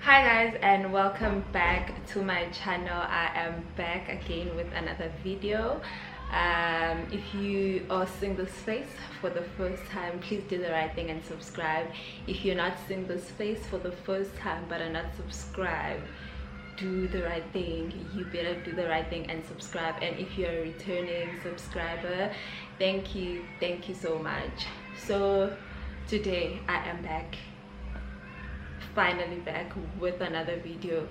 Hi guys, and welcome back to my channel. I am back again with another video. If you are seeing this face for the first time, please do the right thing and subscribe. If you're not seeing this face for the first time but are not subscribed, do the right thing. You better do the right thing and subscribe. And if you're a returning subscriber, thank you so much. So today I am back, finally back with another video.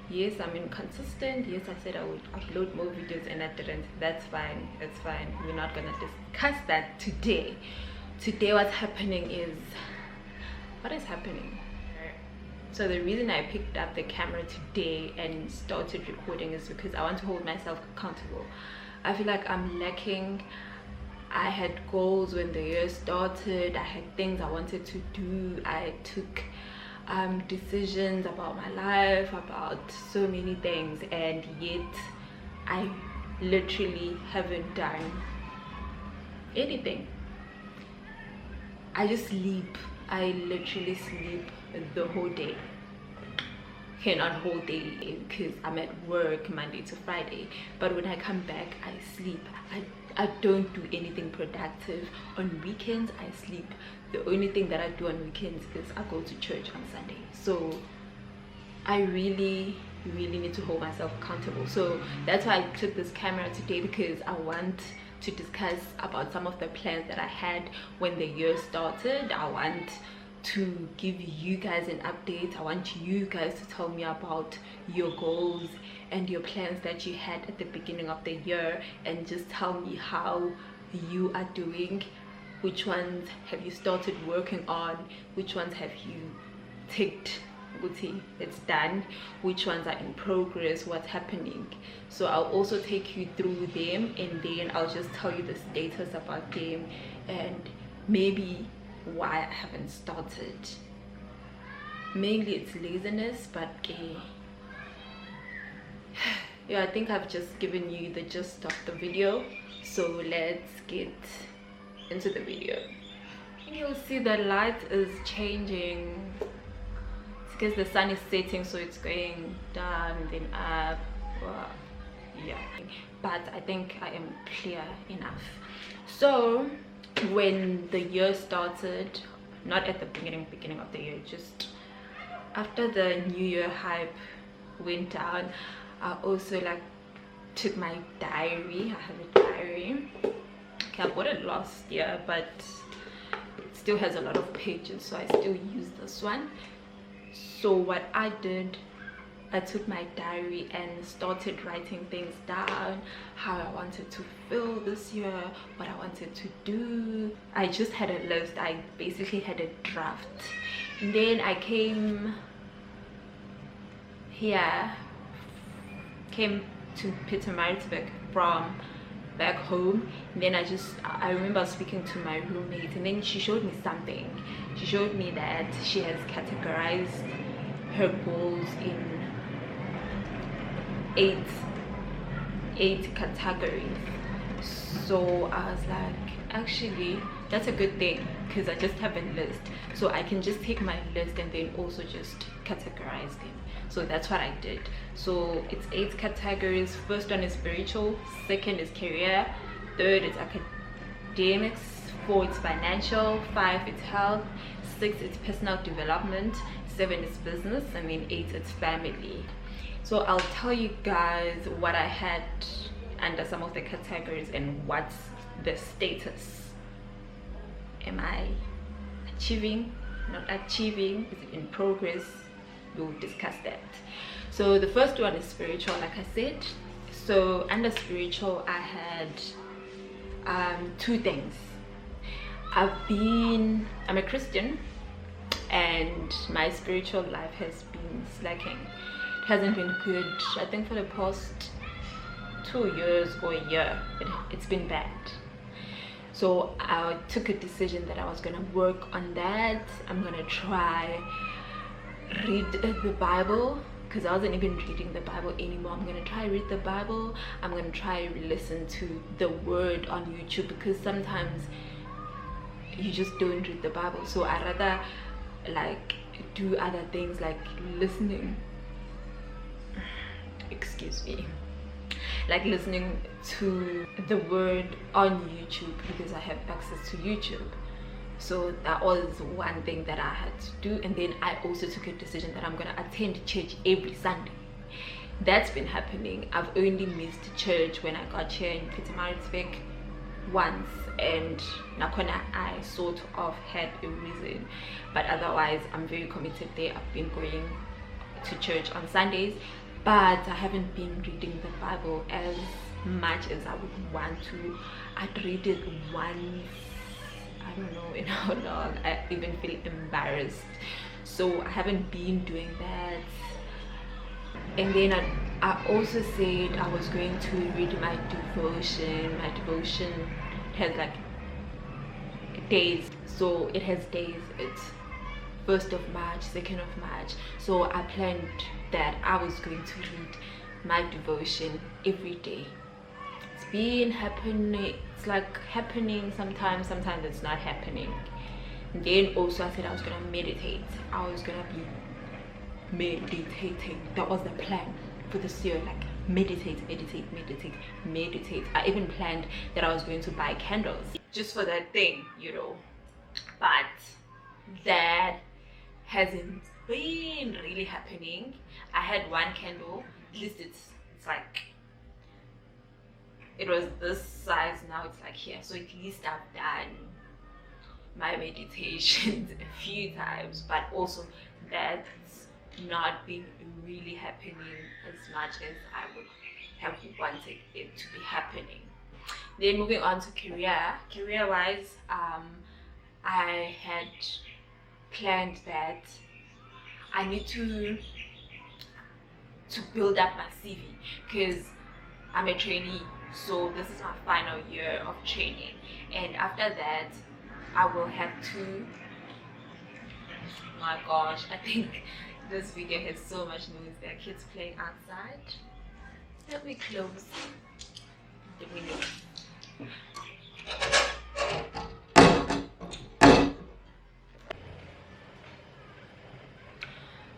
Yes, I'm inconsistent. Yes, I said I would upload more videos and I didn't. That's fine, it's fine. We're not gonna discuss that today. Today what's happening is, what is happening? So the reason I picked up the camera today and started recording is because I want to hold myself accountable. I feel like I'm lacking. I had goals when the year started. I had things I wanted to do. I took decisions about my life, about so many things, and yet I literally haven't done anything. I just sleep. I literally sleep the whole day. Okay, not whole day because I'm at work Monday to Friday, but when I come back I sleep. I don't do anything productive. On weekends I sleep. The only thing that I do on weekends is I go to church on Sunday. So I really need to hold myself accountable. So that's why I took this camera today, because I want to discuss about some of the plans that I had when the year started. I want to give you guys an update. I want you guys to tell me about your goals and your plans that you had at the beginning of the year, and just tell me how you are doing. Which ones have you started working on? Which ones have you ticked? It's done. Which ones are in progress? What's happening? So I'll also take you through them, and then I'll just tell you the status about them and maybe why I haven't started. Mainly it's laziness, but yeah, I think I've just given you the gist of the video. So let's get into the video. You'll see the light is changing. It's because the sun is setting, so it's going down and then up. Wow. Yeah, but I think I am clear enough. So when the year started, not at the beginning of the year, just after the new year hype went down, I also took my diary. I have a diary. Okay, I bought it last year, but it still has a lot of pages, so I still use this one. So what I did, I took my diary and started writing things down, how I wanted to feel this year, what I wanted to do. I just had a list. I basically had a draft. And then I came to Pietermaritzburg from back home, and then I remember speaking to my roommate, and then she showed me something. She showed me that she has categorized her goals in eight categories. So I was like, actually that's a good thing, because I just have a list, so I can just take my list and then also just categorize them. So that's what I did. So it's 8 categories. First one is spiritual, second is career, third is academics, 4 is financial, 5 is health, 6 is personal development, 7 is business, and then 8 is family. So I'll tell you guys what I had under some of the categories and what's the status. Am I achieving, not achieving? Is it in progress? We'll discuss that. So the first one is spiritual, like I said. So under spiritual I had 2 things. I'm a Christian, and my spiritual life has been slacking. It hasn't been good. I think for the past 2 years or a year, it's been bad. So I took a decision that I was gonna work on that. I'm gonna try read the Bible, because I wasn't even reading the Bible anymore. I'm gonna try read the Bible. I'm gonna try listen to the word on YouTube, because sometimes you just don't read the Bible. So I rather do other things like listening, excuse me, like listening to the word on YouTube, because I have access to YouTube. So that was one thing that I had to do. And then I also took a decision that I'm going to attend church every Sunday. That's been happening. I've only missed church when I got here in Pietermaritzburg once, and Nakona I sort of had a reason, but otherwise I'm very committed there. I've been going to church on Sundays, but I haven't been reading the Bible as much as I would want to. I'd read it once, I don't know in how long. I even feel embarrassed, so I haven't been doing that. And then I also said I was going to read my devotion. My devotion has like days, so it has days. It's 1st of March, 2nd of March. So I planned that I was going to read my devotion every day. It's been happening. It's like happening sometimes it's not happening. And then also I said I was gonna meditate. I was gonna be meditating. That was the plan for this year, like meditate. I even planned that I was going to buy candles just for that thing, you know, but that hasn't been really happening. I had one candle, at least it's like, it was this size, now it's like here, so at least I've done my meditations a few times, but also that's not been really happening as much as I would have wanted it to be happening. Then moving on to career wise, I had planned that I need to build up my CV, because I'm a trainee, so this is my final year of training, and after that I will have to, my gosh, I think this video has so much noise. There are kids playing outside. Let me close the window.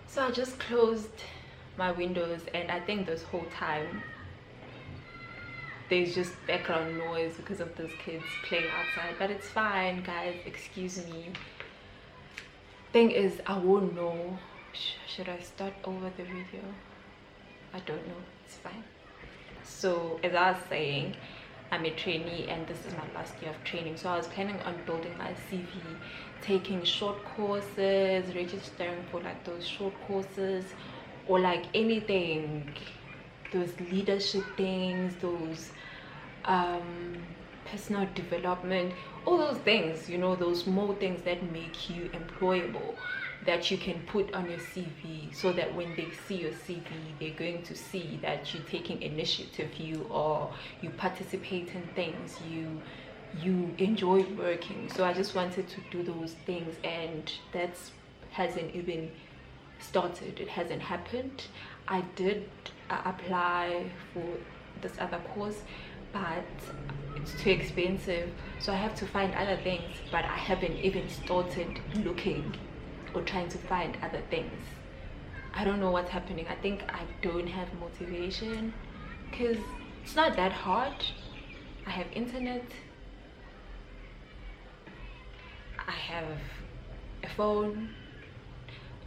So I just closed my windows, and I think this whole time there's just background noise because of those kids playing outside, but it's fine, guys, excuse me. Thing is, I won't know. Should I start over the video? I don't know, it's fine. So as I was saying, I'm a trainee and this is my last year of training, so I was planning on building my CV, taking short courses, registering for like those short courses, or like anything, those leadership things, those personal development, all those things, you know, those small things that make you employable, that you can put on your CV, so that when they see your CV, they're going to see that you're taking initiative, you participate in things, you enjoy working. So I just wanted to do those things, and that hasn't even started. It hasn't happened. I did apply for this other course, but it's too expensive, so I have to find other things, but I haven't even started looking or trying to find other things. I don't know what's happening. I think I don't have motivation, because it's not that hard. I have internet, I have a phone.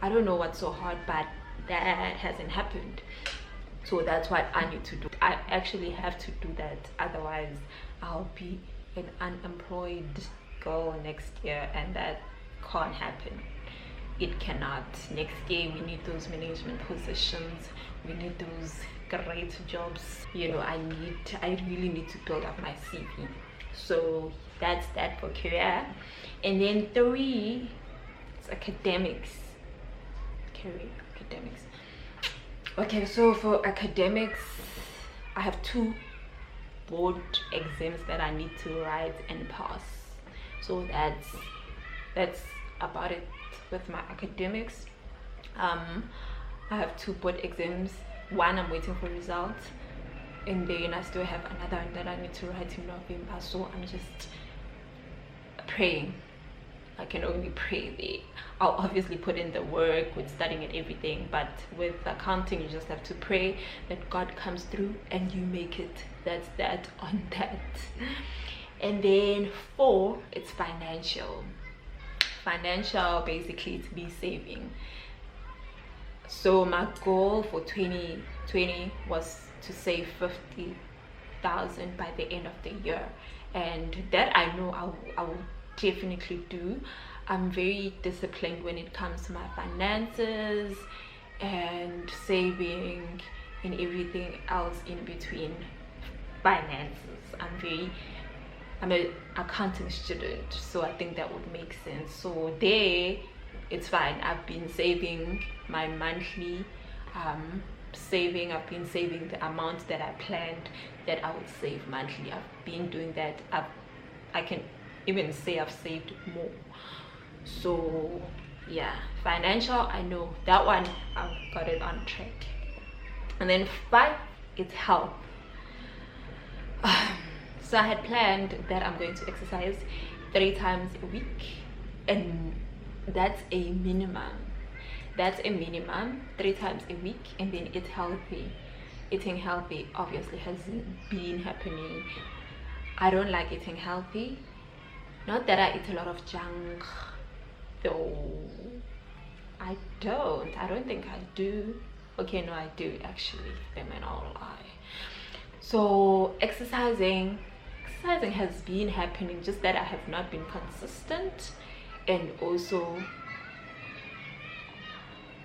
I don't know what's so hard, but that hasn't happened. So that's what I need to do. I actually have to do that, otherwise I'll be an unemployed girl next year, and that can't happen. It cannot. Next year we need those management positions, we need those great jobs, you know. I really need to build up my CV. So that's that for career. And then 3, it's academics. Academics. Okay, so for academics, I have 2 board exams that I need to write and pass. So that's about it with my academics. I have 2 board exams. One I'm waiting for results, and then I still have another one that I need to write in November. So I'm just praying. I can only pray there. I'll obviously put in the work with studying and everything, but with accounting you just have to pray that God comes through and you make it. That's that on that. And then 4, it's financial. Financial, basically to be saving. So my goal for 2020 was to save 50,000 by the end of the year, and that I know I will definitely do. I'm very disciplined when it comes to my finances and saving and everything else in between finances. I'm an accounting student, so I think that would make sense. So there it's fine. I've been saving my monthly I've been saving the amount that I planned that I would save monthly. I've been doing that. I can even say I've saved more. So yeah, financial, I know that one I've got it on track. And then 5, it's health. So I had planned that I'm going to exercise 3 times a week, and that's a minimum 3 times a week. And then eating healthy obviously hasn't been happening. I don't like eating healthy. Not that I eat a lot of junk though. I don't think I do. Okay, no, I do actually. Am I not lie? So exercising has been happening, just that I have not been consistent. And also,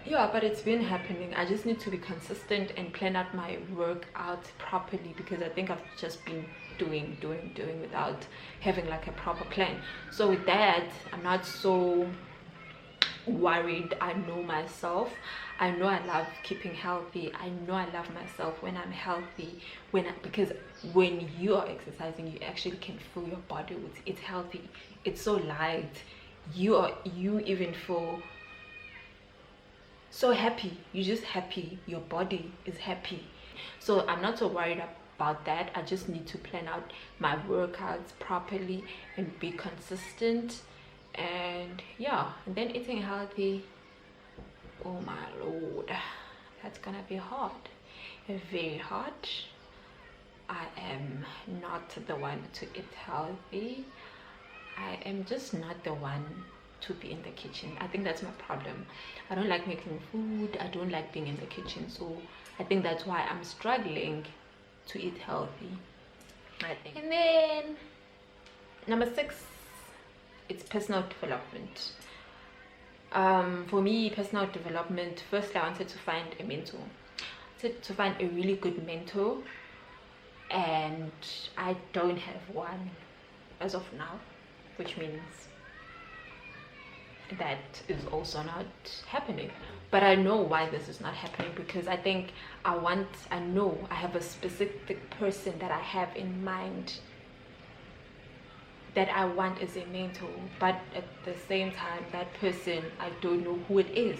yeah, but it's been happening. I just need to be consistent and plan out my workout properly, because I think I've just been doing without having like a proper plan. So with that, I'm not so worried. I know myself. I know I love keeping healthy. I know I love myself when I'm healthy, because when you are exercising, you actually can feel your body it's healthy. It's so light. You even feel so happy. You're just happy. Your body is happy. So I'm not so worried about that. I just need to plan out my workouts properly and be consistent. And yeah, and then eating healthy, oh my lord, that's gonna be hard, very hard. I am not the one to eat healthy. I am just not the one to be in the kitchen. I think that's my problem. I don't like making food. I don't like being in the kitchen. So I think that's why I'm struggling to eat healthy, I think. And then number 6, it's personal development. For me, personal development, first I wanted to find a mentor. To find a really good mentor, and I don't have one as of now, which means that is also not happening. But I know why this is not happening, because I think I know I have a specific person that I have in mind that I want as a mentor, but at the same time, that person, I don't know who it is.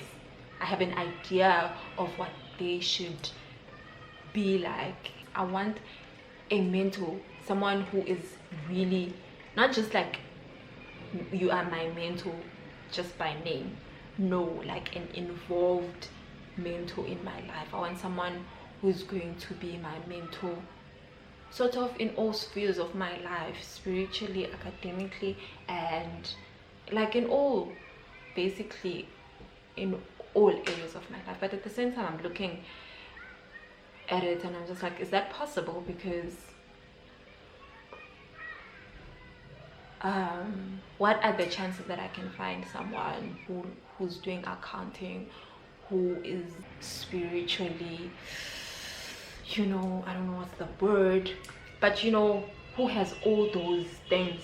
I have an idea of what they should be like. I want a mentor, someone who is really not just like you are my mentor just by name. No, like an involved mentor in my life. I want someone who's going to be my mentor sort of in all spheres of my life, spiritually, academically, and like basically in all areas of my life. But at the same time, I'm looking at it and I'm just like, is that possible? Because what are the chances that I can find someone who's doing accounting, who is spiritually, I don't know what's the word, but who has all those things?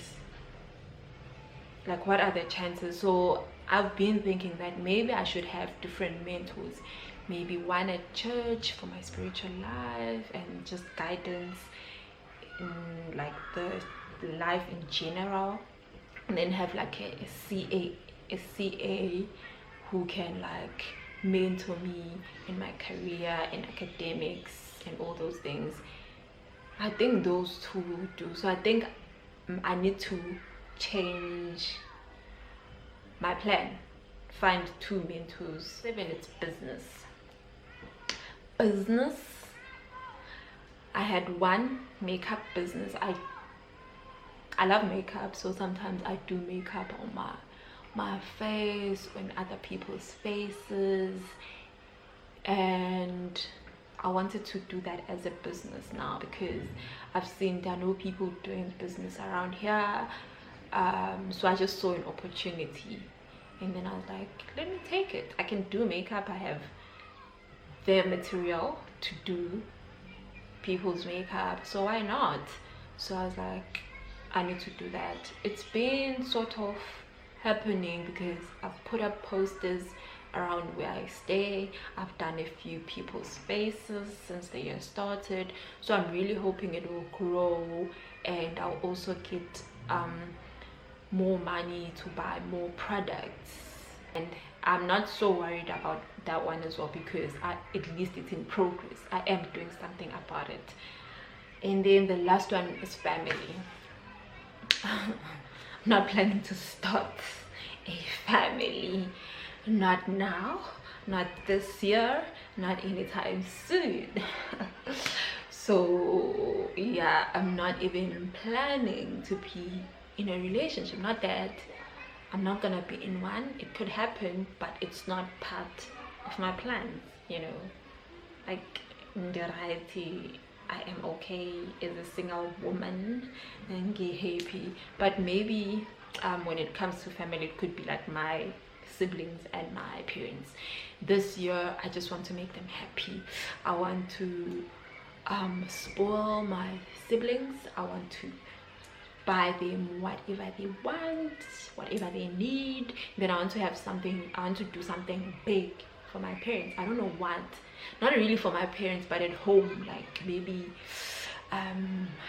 Like, what are the chances? So I've been thinking that maybe I should have different mentors, maybe one at church for my spiritual life and just guidance in like the life in general, and then have like a CA who can like mentor me in my career, in academics and all those things. I think those two will do. So I think I need to change my plan. Find 2 mentors. 7, it's business. I had 1 makeup business. I love makeup, so sometimes I do makeup on my face, on other people's faces, and I wanted to do that as a business now because I've seen there are no people doing business around here. So I just saw an opportunity, and then I was like, let me take it. I can do makeup. I have the material to do people's makeup, so why not? So I was like, I need to do that. It's been sort of happening because I've put up posters around where I stay. I've done a few people's faces since the year started, so I'm really hoping it will grow, and I'll also get more money to buy more products. And I'm not so worried about that one as well because at least it's in progress. I am doing something about it. And then the last one is family. I'm not planning to start a family, not now, not this year, not anytime soon. So yeah, I'm not even planning to be in a relationship. Not that I'm not gonna be in one, it could happen, but it's not part of my plans, you know. Like in reality, I am okay as a single woman and get happy, but maybe when it comes to family, it could be like my siblings and my parents. This year I just want to make them happy. I want to spoil my siblings. I want to buy them whatever they want, whatever they need. Then I want to have something, I want to do something big for my parents. I don't know what, not really for my parents, but at home, like maybe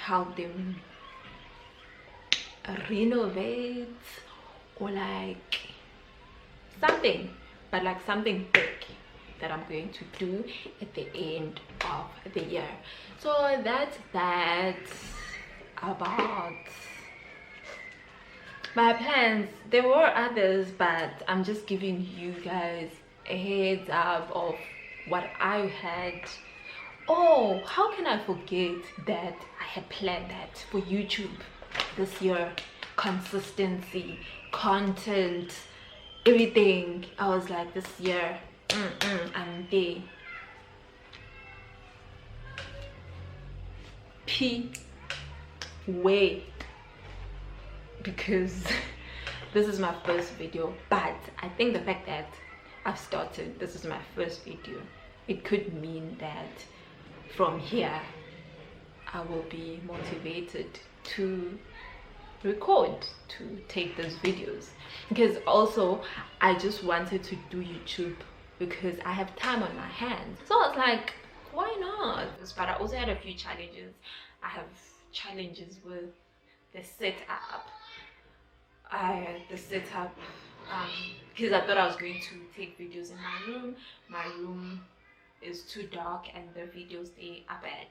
help them renovate, or like something, but like something big that I'm going to do at the end of the year. So that's that about my plans. There were others, but I'm just giving you guys a heads up of what I had. Oh, how can I forget that I had planned that for YouTube this year? Consistency, content, everything. I was like, this year I'm there. Way, because this is my first video, but I think the fact that I've started, this is my first video, it could mean that from here I will be motivated to record, to take those videos, because also I just wanted to do YouTube because I have time on my hands. So I was like, why not? But I also had a few challenges. I have challenges with the setup. Because I thought I was going to take videos in my room. My room is too dark and the videos there are bad.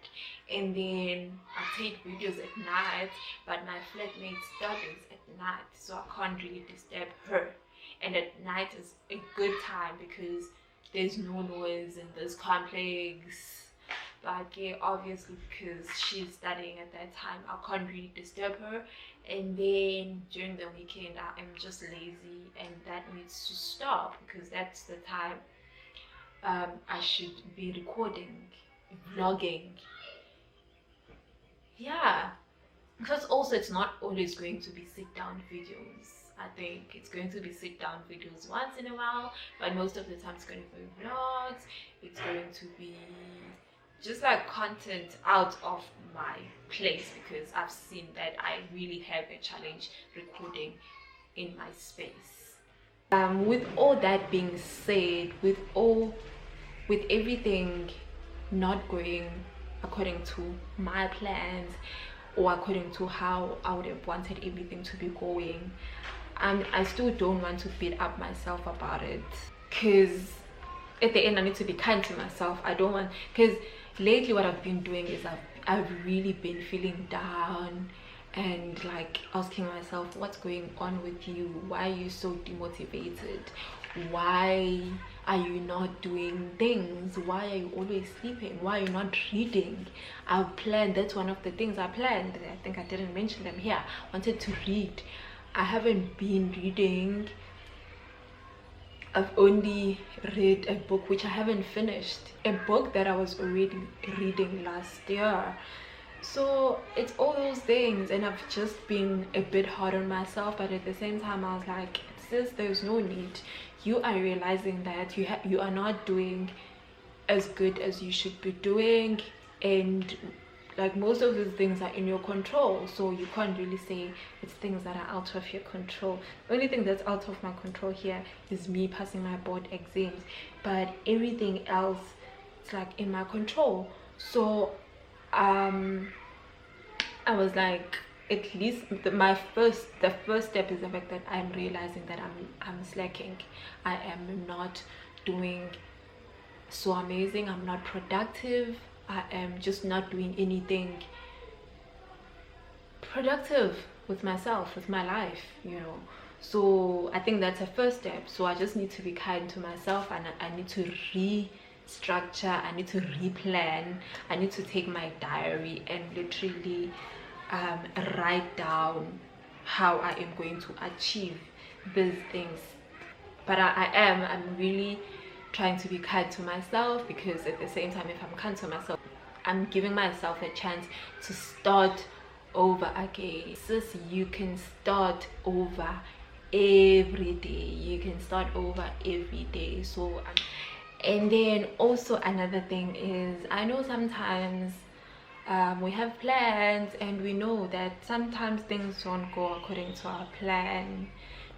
And then I take videos at night, but my flatmate studies at night, so I can't really disturb her. And at night is a good time because there's no noise in this complex. But yeah, obviously because she's studying at that time, I can't really disturb her. And then during the weekend I am just lazy, and that needs to stop because that's the time I should be recording, vlogging. Yeah, because also it's not always going to be sit down videos. I think it's going to be sit down videos once in a while, but most of the time it's going to be vlogs. It's going to be just like content out of my place, because I've seen that I really have a challenge recording in my space. With all that being said, with everything not going according to my plans or according to how I would have wanted everything to be going, I still don't want to beat up myself about it, because at the end I need to be kind to myself. I don't want, because lately what I've been doing is I've really been feeling down and like asking myself, what's going on with you? Why are you so demotivated? Why are you not doing things? Why are you always sleeping? Why are you not reading? I planned, that's one of the things I planned. I think I didn't mention them here. I wanted to read. I haven't been reading. I've only read a book which I haven't finished, a book that I was already reading last year. So it's all those things, and I've just been a bit hard on myself, but at the same time I was like, sis, there's no need. You are realizing that you are not doing as good as you should be doing, and like most of these things are in your control, so you can't really say it's things that are out of your control. The only thing that's out of my control here is me passing my board exams, but everything else is like in my control. So I was like, at least the first step is the fact that I'm realizing that I'm slacking. I am not doing so amazing. I'm not productive. I am just not doing anything productive with myself, with my life, you know. So I think that's a first step. So I just need to be kind to myself, and I need to restructure, I need to replan, I need to take my diary and literally write down how I am going to achieve these things. But I'm really trying to be kind to myself, because at the same time, if I'm kind to myself, I'm giving myself a chance to start over again. Sis, you can start over every day. You can start over every day. So and then also another thing is, I know sometimes we have plans, and we know that sometimes things don't go according to our plan,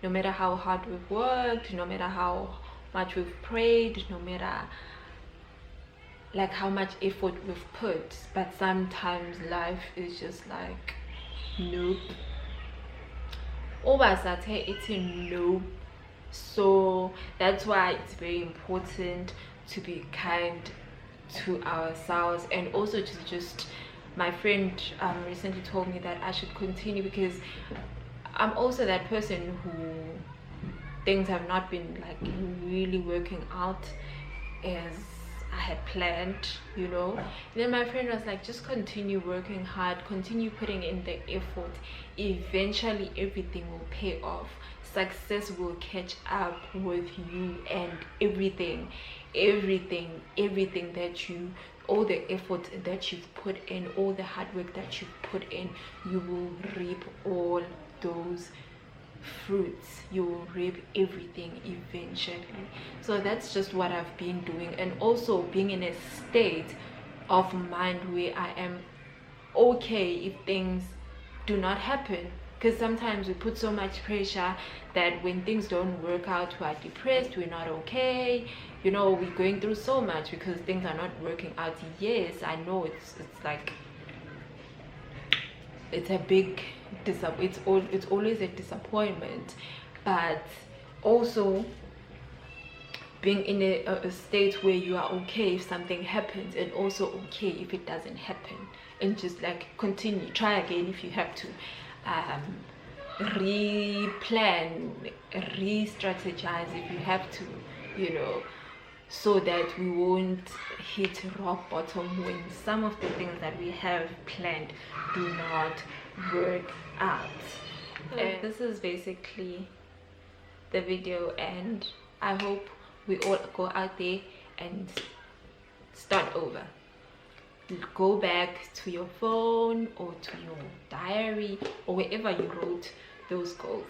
no matter how hard we've worked, no matter how much we've prayed, no matter like how much effort we've put. But sometimes life is just like, nope, it's a nope. So that's why it's very important to be kind to ourselves. And also to just, my friend recently told me that I should continue, because I'm also that person who things have not been like really working out as I had planned, you know. And then my friend was like, just continue working hard, continue putting in the effort. Eventually everything will pay off. Success will catch up with you, and everything that you, all the effort that you've put in, all the hard work that you've put in, you will reap all those fruits. You will reap everything eventually. So that's just what I've been doing, and also being in a state of mind where I am okay if things do not happen. Because sometimes we put so much pressure that when things don't work out, we are depressed, we're not okay, you know, we're going through so much because things are not working out. Yes, I know it's like, it's a big it's always a disappointment, but also being in a state where you are okay if something happens, and also okay if it doesn't happen, and just like continue, try again if you have to, replan, re-strategize if you have to, you know, so that we won't hit rock bottom when some of the things that we have planned do not work out. And this is basically the video, and I hope we all go out there and start over. Go back to your phone or to your diary or wherever you wrote those goals.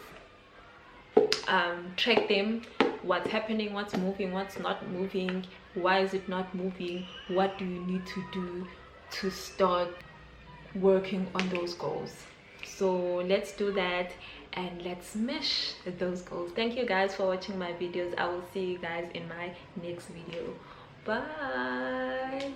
Track them, what's happening, what's moving, what's not moving, why is it not moving, what do you need to do to start working on those goals. So let's do that, and let's smash those goals. Thank you guys for watching my videos. I will see you guys in my next video. Bye.